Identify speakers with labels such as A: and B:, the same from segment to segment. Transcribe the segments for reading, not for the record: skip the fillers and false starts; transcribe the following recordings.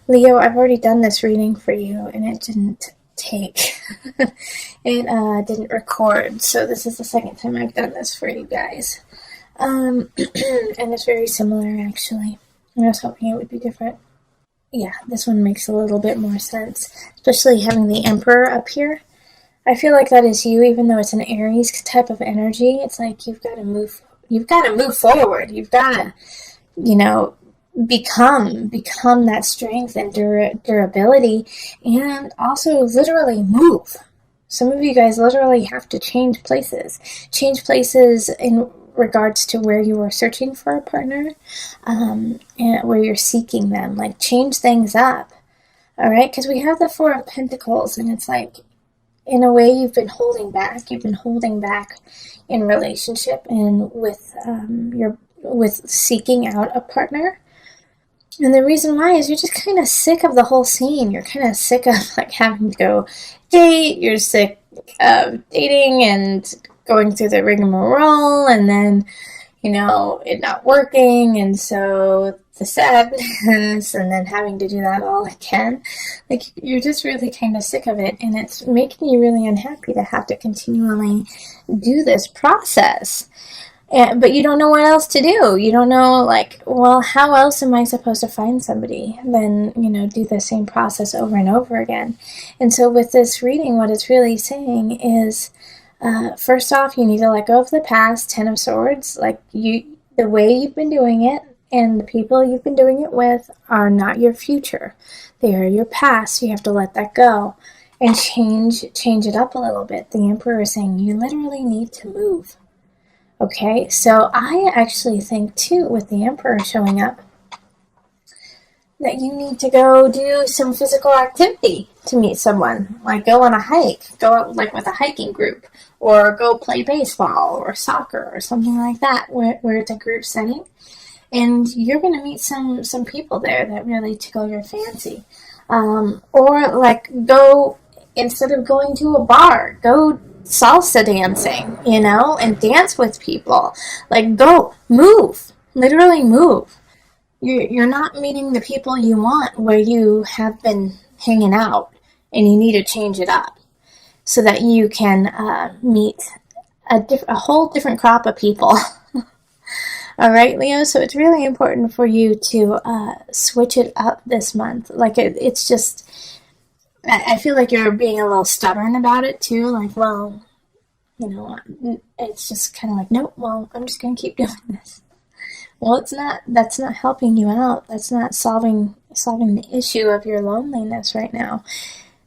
A: Leo, I've already done this reading for you, and it didn't take. It didn't record, so this is the second time I've done this for you guys. And it's very similar, actually. I was hoping it would be different. Yeah, this one makes a little bit more sense, especially having the Emperor up here. I feel like that is you, even though it's an Aries type of energy. It's like you've got to move forward. You've got to, become that strength and durability, and also literally move. Some of you guys literally have to change places in regards to where you are searching for a partner, and where you're seeking them. Like, change things up, all right? Because we have the Four of Pentacles, and it's like, in a way, you've been holding back. You've been holding back in relationship and with seeking out a partner. And the reason why is you're just kind of sick of the whole scene. You're kind of sick of like having to go date. You're sick of dating and going through the rigmarole, and then, it not working, and so the sadness, and then having to do that all again. Like, you're just really kind of sick of it, and it's making you really unhappy to have to continually do this process. But you don't know what else to do. You don't know, how else am I supposed to find somebody than, do the same process over and over again. And so with this reading, what it's really saying is, first off, you need to let go of the past, Ten of Swords. The way you've been doing it and the people you've been doing it with are not your future. They are your past. You have to let that go and change it up a little bit. The Emperor is saying you literally need to move. Okay, so I actually think, too, with the Emperor showing up, that you need to go do some physical activity to meet someone. Like, go on a hike, go out with a hiking group, or go play baseball or soccer or something like that, where it's a group setting. And you're going to meet some people there that really tickle your fancy. Or, go, instead of going to a bar, go salsa dancing, and dance with people. Go, move, literally move. You're not meeting the people you want where you have been hanging out, and you need to change it up so that you can meet a whole different crop of people. All right, Leo, so it's really important for you to switch it up this month. It's just, I feel like you're being a little stubborn about it too. It's just kind of like, nope, well, I'm just going to keep doing this. Well, that's not helping you out. That's not solving the issue of your loneliness right now.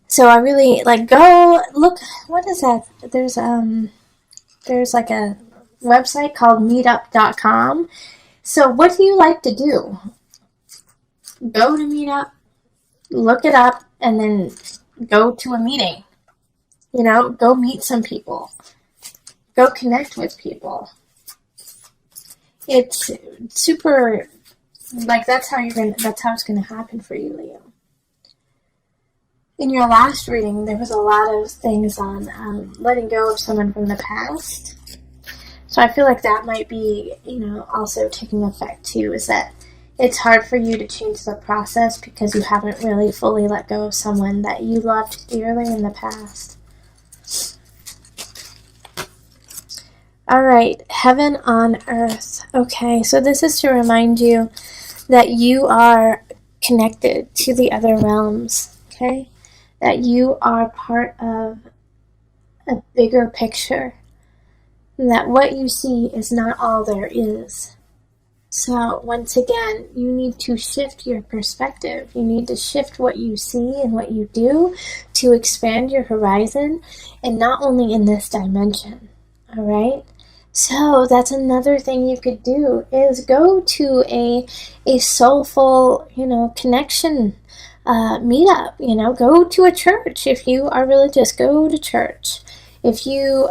A: So I really, go, look, what is that? There's a website called meetup.com. So what do you like to do? Go to Meetup, look it up, and then go to a meeting. Go meet some people. Go connect with people. It's super, that's how it's going to happen for you, Leo. In your last reading, there was a lot of things on letting go of someone from the past. So I feel like that might be, also taking effect too, is that it's hard for you to change the process because you haven't really fully let go of someone that you loved dearly in the past. All right, heaven on earth. Okay, so this is to remind you that you are connected to the other realms, okay? That you are part of a bigger picture. That what you see is not all there is. So once again, you need to shift your perspective. You need to shift what you see and what you do to expand your horizon, and not only in this dimension, all right? So that's another thing you could do, is go to a soulful, connection meetup, go to a church. If you are religious, go to church. If you,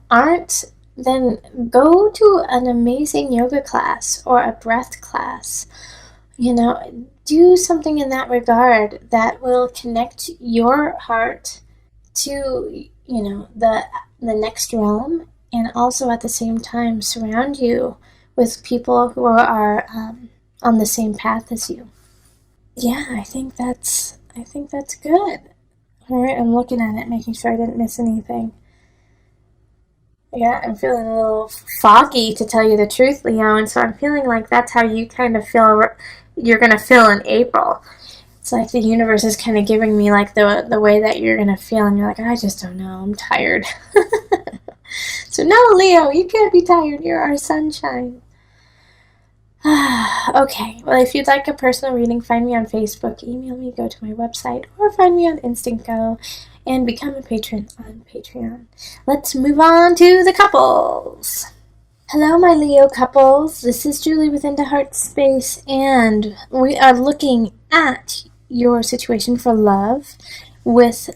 A: aren't, then go to an amazing yoga class or a breath class. Do something in that regard that will connect your heart to, the next realm, and also at the same time surround you with people who are on the same path as you. yeah, I think that's good. All right, I'm looking at it, making sure I didn't miss anything. Yeah, I'm feeling a little foggy to tell you the truth, Leo, and so I'm feeling like that's how you kind of feel you're going to feel in April. It's like the universe is kind of giving me like the way that you're going to feel, and you're like, I just don't know, I'm tired. So no, Leo, you can't be tired. You're our sunshine. Okay, well, if you'd like a personal reading, find me on Facebook, email me, go to my website, or find me on Instant Go and become a patron on Patreon. Let's move on to the couples. Hello, my Leo couples. This is Julie with Into Heart Space, and we are looking at your situation for love with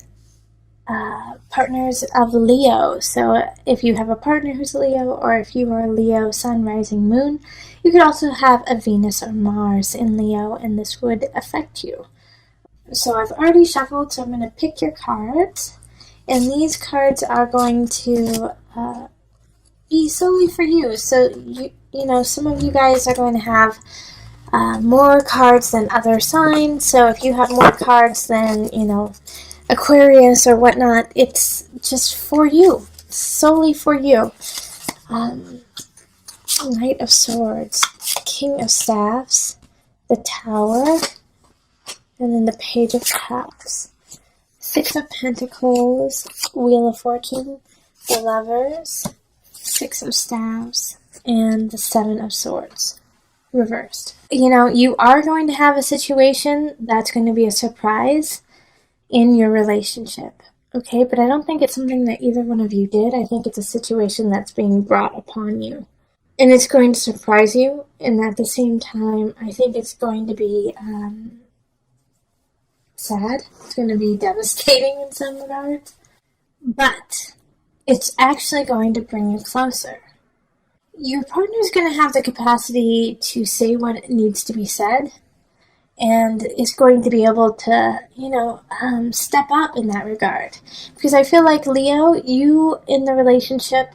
A: partners of Leo. So if you have a partner who's Leo, or if you are Leo sun, rising, moon, you could also have a Venus or Mars in Leo, and this would affect you. So I've already shuffled, so I'm going to pick your cards, and these cards are going to be solely for you. So you know, some of you guys are going to have more cards than other signs. So if you have more cards than, you know, Aquarius or whatnot, it's just for you, solely for you. Knight of Swords, King of Staffs, the Tower, and then the Page of Cups, Six of Pentacles, Wheel of Fortune, the Lovers, Six of Staves, and the Seven of Swords, reversed. You know, you are going to have a situation that's going to be a surprise in your relationship, okay? But I don't think it's something that either one of you did. I think it's a situation that's being brought upon you. And it's going to surprise you, and at the same time, I think it's going to be sad. It's going to be devastating in some regards. But it's actually going to bring you closer. Your partner's going to have the capacity to say what needs to be said, and is going to be able to, you know, step up in that regard. Because I feel like, Leo, you in the relationship,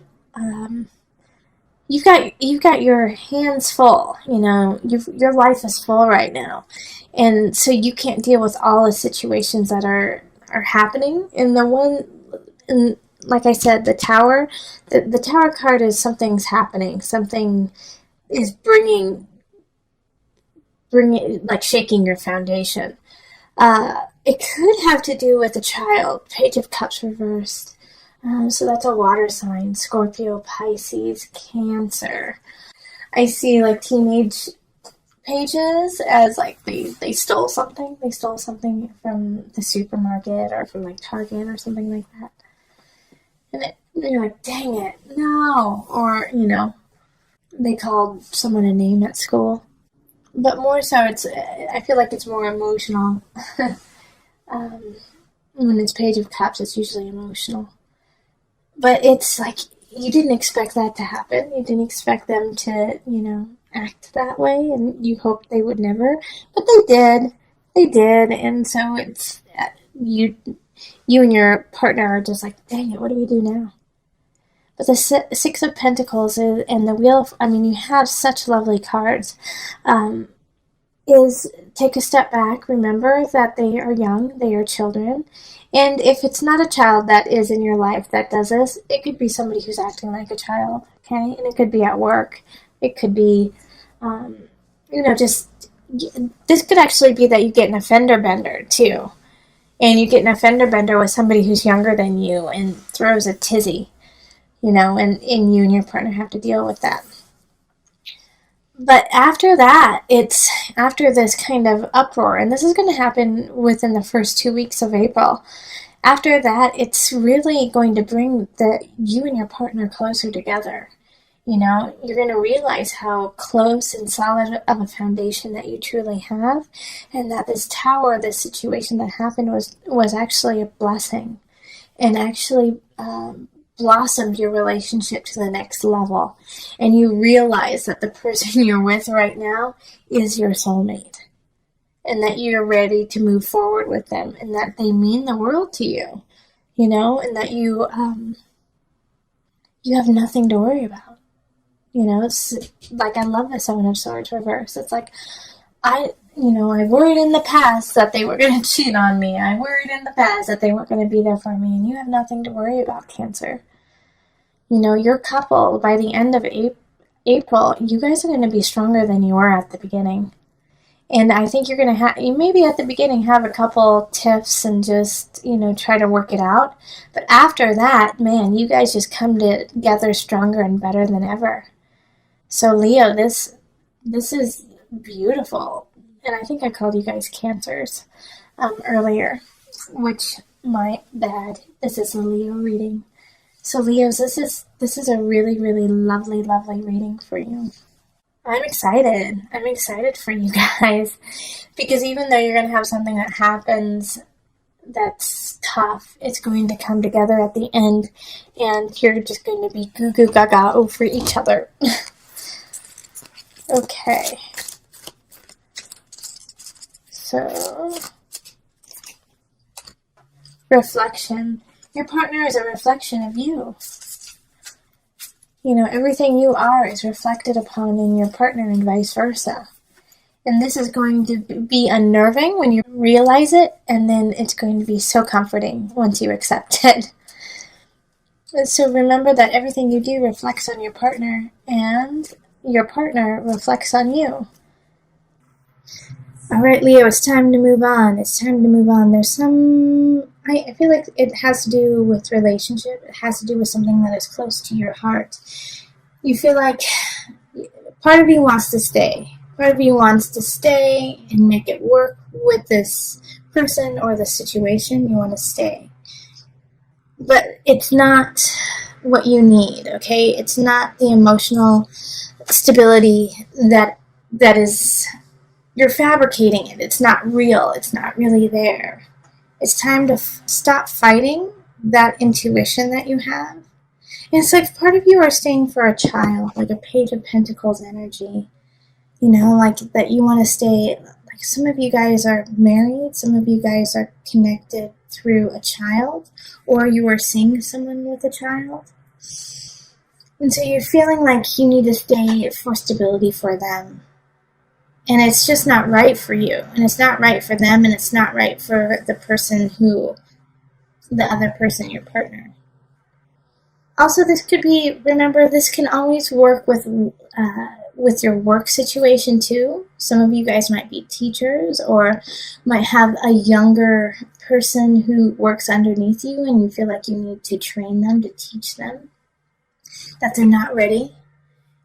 A: you've got your hands full. You know, your life is full right now, and so you can't deal with all the situations that are happening. And like I said, the Tower, the Tower card is something's happening. Something is bringing like shaking your foundation. It could have to do with a child. Page of Cups reversed. So that's a water sign. Scorpio, Pisces, Cancer. I see like teenage pages as like they stole something. They stole something from the supermarket or from like Target or something like that. And you're like, dang it, no. Or, you know, they called someone a name at school. But more so, I feel like it's more emotional. When it's Page of Cups, it's usually emotional. But it's like, you didn't expect that to happen. You didn't expect them to, you know, act that way, and you hoped they would never. But they did. They did, and so it's, you and your partner are just like, dang it, what do we do now? But the Six of Pentacles and the Wheel of, I mean, you have such lovely cards. Is take a step back. Remember that they are young, they are children. And if it's not a child that is in your life that does this, it could be somebody who's acting like a child, okay? And it could be at work. It could be, you know, just, this could actually be that you get an offender bender, too. And you get an offender bender with somebody who's younger than you and throws a tizzy, you know, and you and your partner have to deal with that. But after that, it's after this kind of uproar, and this is going to happen within the first 2 weeks of April. After that, it's really going to bring you and your partner closer together. You know, you're going to realize how close and solid of a foundation that you truly have, and that this Tower, this situation that happened was actually a blessing, and actually blossomed your relationship to the next level. And you realize that the person you're with right now is your soulmate, and that you're ready to move forward with them, and that they mean the world to you, you know, and that you have nothing to worry about. You know, it's like, I love the Seven of Swords reverse. It's like, I worried in the past that they were going to cheat on me. I worried in the past that they weren't going to be there for me. And you have nothing to worry about, Cancer. Your couple, by the end of April, you guys are going to be stronger than you were at the beginning. And I think you're going to you maybe at the beginning have a couple tips and just, try to work it out. But after that, man, you guys just come together stronger and better than ever. So Leo, this is beautiful. And I think I called you guys Cancers earlier, which my bad. This is a Leo reading. So Leos, this is a really, really lovely, lovely reading for you. I'm excited. I'm excited for you guys because even though you're going to have something that happens that's tough, it's going to come together at the end and you're just going to be goo goo gaga over each other. Okay. So, reflection. Your partner is a reflection of you. Everything you are is reflected upon in your partner and vice versa. And this is going to be unnerving when you realize it, and then it's going to be so comforting once you accept it. So remember that everything you do reflects on your partner, and your partner reflects on you. All right, Leo, it's time to move on. It's time to move on. There's I feel like it has to do with relationship. It has to do with something that is close to your heart. You feel like part of you wants to stay. Part of you wants to stay and make it work with this person or the situation. You want to stay. But it's not what you need, okay? It's not the emotional stability that is... You're fabricating it. It's not real. It's not really there. It's time to stop fighting that intuition that you have. And it's like part of you are staying for a child, like a Page of Pentacles energy. Like that you want to stay. Like some of you guys are married. Some of you guys are connected through a child. Or you are seeing someone with a child. And so you're feeling like you need to stay for stability for them. And it's just not right for you. And it's not right for them. And it's not right for the other person, your partner. Also, this could be, remember, this can always work with your work situation too. Some of you guys might be teachers or might have a younger person who works underneath you and you feel like you need to train them, to teach them that they're not ready.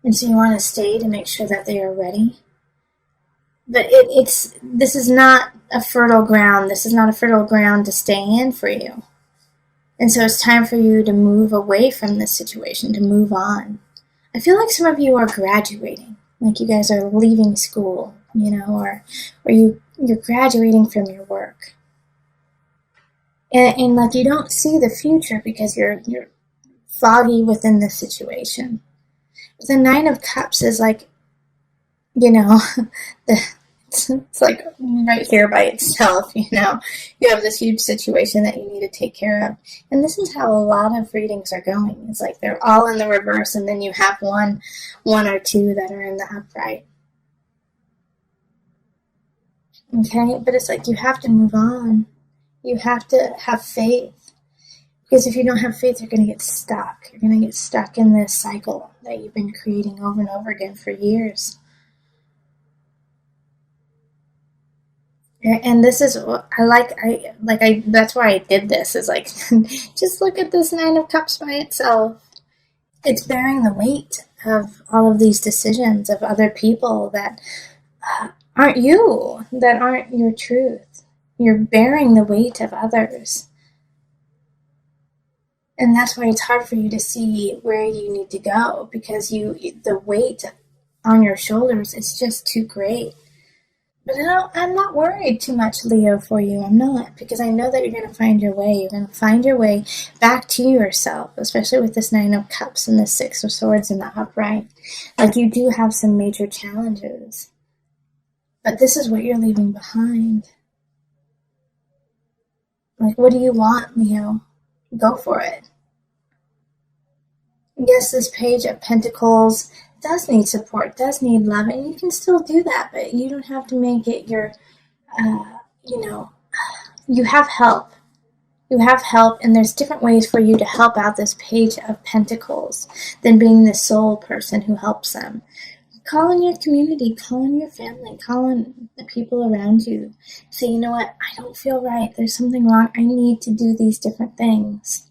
A: And so you want to stay to make sure that they are ready. But this is not a fertile ground. This is not a fertile ground to stay in for you. And so it's time for you to move away from this situation, to move on. I feel like some of you are graduating, like you guys are leaving school, or you're graduating from your work. And like you don't see the future because you're foggy within this situation. But the Nine of Cups is like, it's like right here by itself, you have this huge situation that you need to take care of. And this is how a lot of readings are going. It's like they're all in the reverse and then you have one or two that are in the upright. Okay, but it's like you have to move on. You have to have faith. Because if you don't have faith, you're going to get stuck. You're going to get stuck in this cycle that you've been creating over and over again for years. And this is that's why I did this, is like, just look at this Nine of Cups by itself. It's bearing the weight of all of these decisions of other people that aren't you, that aren't your truth. You're bearing the weight of others. And that's why it's hard for you to see where you need to go, because the weight on your shoulders is just too great. But I'm not worried too much, Leo, for you. I'm not, because I know that you're going to find your way. You're going to find your way back to yourself, especially with this Nine of Cups and the Six of Swords in the upright. Like, you do have some major challenges. But this is what you're leaving behind. Like, what do you want, Leo? Go for it. Yes, this Page of Pentacles, does need support, does need love, and you can still do that, but you don't have to make it your, you have help. You have help, and there's different ways for you to help out this Page of Pentacles than being the sole person who helps them. Call on your community, call on your family, call on the people around you. Say, you know what, I don't feel right. There's something wrong. I need to do these different things.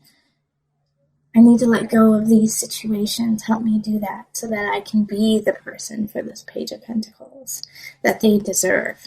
A: I need to let go of these situations. Help me do that so that I can be the person for this Page of Pentacles that they deserve.